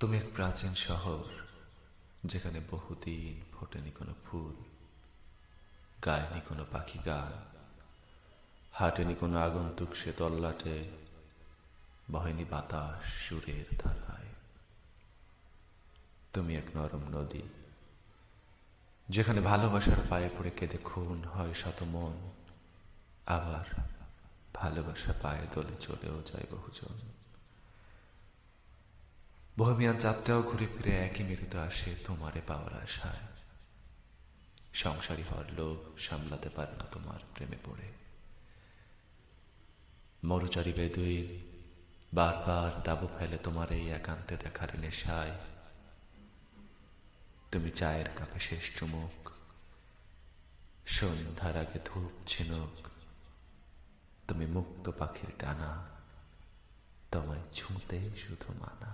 তুমি এক প্রাচীন শহর, যেখানে বহুদিন ফোটেনি কোনো ফুল, গায়নি কোনো পাখি গান, হাঁটেনি কোনো আগন্তুক সে তল্লাটে, বহেনি বাতাস সুরের ধারায়। তুমি এক নরম নদী, যেখানে ভালোবাসার পায়ে পড়ে কেঁদে খুন হয় শত মন, আবার ভালোবাসা পায়ে দোলে চলেও যায় বহুজন। বহমিয়ান যাত্রাও ঘুরে ফিরে একই মেরুতে আসে তোমারে পাওয়ার আশায়। সংসারী হওয়ার লোভ সামলাতে পারে না তোমার প্রেমে পড়ে। মরুচারী বেদুইন বারবার তাবু ফেলে তোমার এই একান্তে দেখার নেশায়। তুমি চায়ের কাপে শেষ চুমুক, সন্ধ্যার আগে ধূপ ঝিনুক, তুমি মুক্ত পাখির টানা, তোমায় ছুঁতে শুধু মানা।